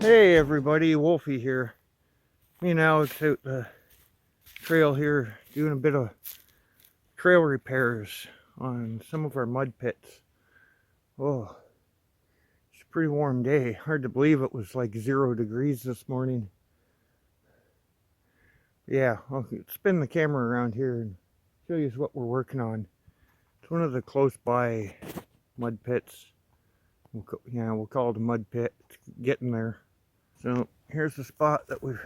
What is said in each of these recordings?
Hey everybody, Wolfie here. Me and Alex out the trail here doing a bit of trail repairs on some of our mud pits. Oh, it's a pretty warm day. Hard to believe it was like 0 degrees this morning. Yeah, I'll spin the camera around here and show you what we're working on. It's one of the close by mud pits. We'll call it a mud pit. It's getting there. So here's the spot that we've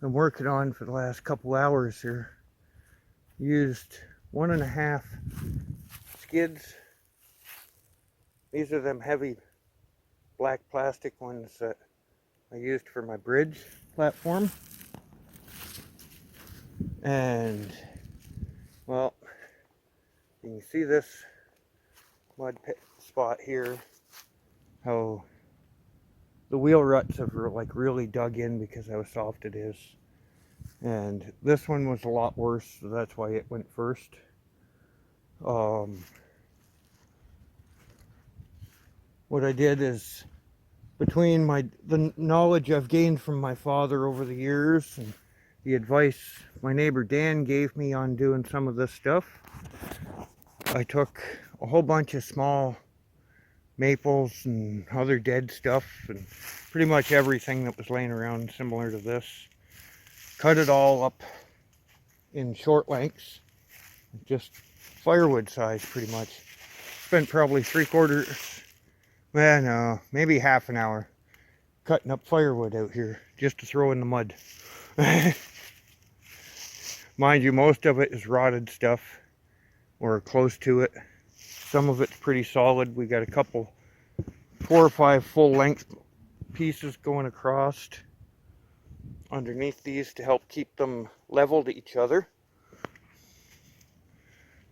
been working on for the last couple hours here. Used 1.5 skids. These are them heavy black plastic ones that I used for my bridge platform. And well, you can see this mud pit spot here, how the wheel ruts have really dug in because how soft it is. And this one was a lot worse, so that's why it went first. What I did is, between the knowledge I've gained from my father over the years and the advice my neighbor Dan gave me on doing some of this stuff, I took a whole bunch of small maples and other dead stuff and pretty much everything that was laying around similar to this, cut it all up in short lengths, just firewood size pretty much. Spent probably maybe half an hour cutting up firewood out here just to throw in the mud. Mind you, most of it is rotted stuff or close to it. Some of it's pretty solid. We got a couple 4 or 5 full length pieces going across underneath these to help keep them level to each other.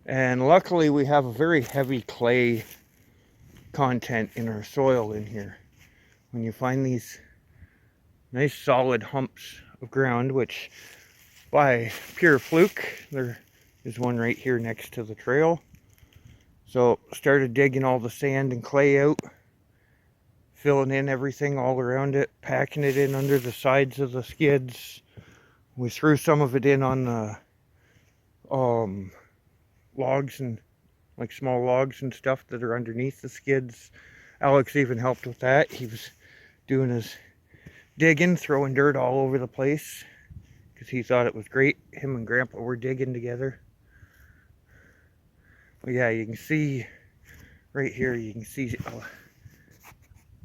And luckily we have a very heavy clay content in our soil in here. When you find these nice solid humps of ground, which by pure fluke, there is one right here next to the trail. So started digging all the sand and clay out, filling in everything all around it, packing it in under the sides of the skids. We threw some of it in on the logs and small logs and stuff that are underneath the skids. Alex even helped with that. He was doing his digging, throwing dirt all over the place because he thought it was great. Him and Grandpa were digging together. But yeah, you can see right here, you can see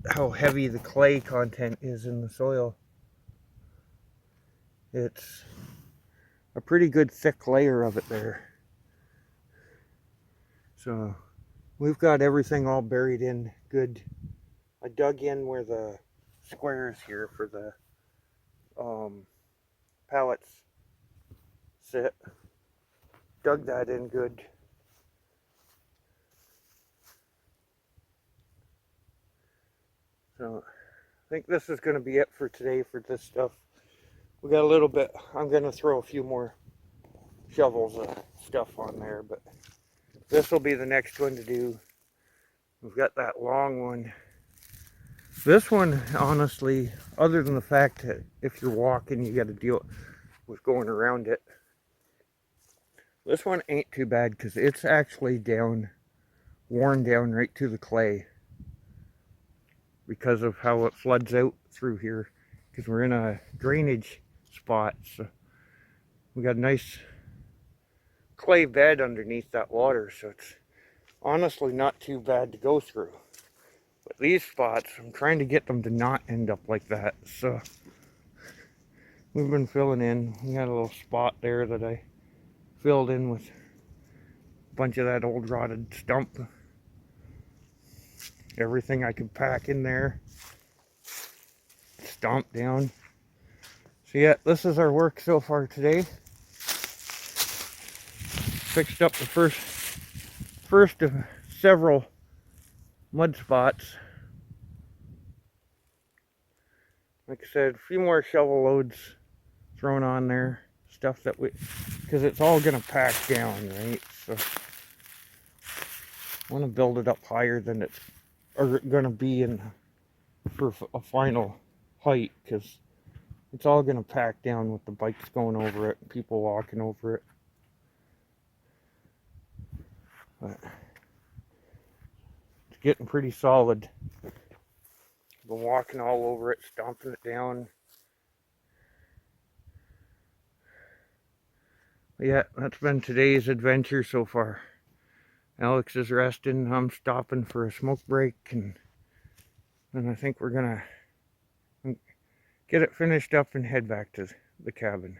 how heavy the clay content is in the soil. It's a pretty good thick layer of it there. So we've got everything all buried in good. I dug in where the squares here for the pallets sit. Dug that in good. So I think this is going to be it for today for this stuff. We got a little bit. I'm going to throw a few more shovels of stuff on there, but this will be the next one to do. We've got that long one. This one, honestly, other than the fact that if you're walking, you got to deal with going around it. This one ain't too bad because it's actually worn down right to the clay because of how it floods out through here, because we're in a drainage spot. So we got a nice clay bed underneath that water, so it's honestly not too bad to go through. But these spots, I'm trying to get them to not end up like that. So we've been filling in. We had a little spot there that I filled in with a bunch of that old rotted stump. Everything I could pack in there, stomp down. So yeah, this is our work so far today. Fixed up the first of several mud spots. Like I said, a few more shovel loads thrown on there. Stuff that because it's all gonna pack down, right? So I want to build it up higher than it's gonna be for a final height, because it's all going to pack down with the bikes going over it, people walking over it. But it's getting pretty solid. Been walking all over it, stomping it down. Yeah, that's been today's adventure so far. Alex is resting, I'm stopping for a smoke break, and then I think we're gonna get it finished up and head back to the cabin.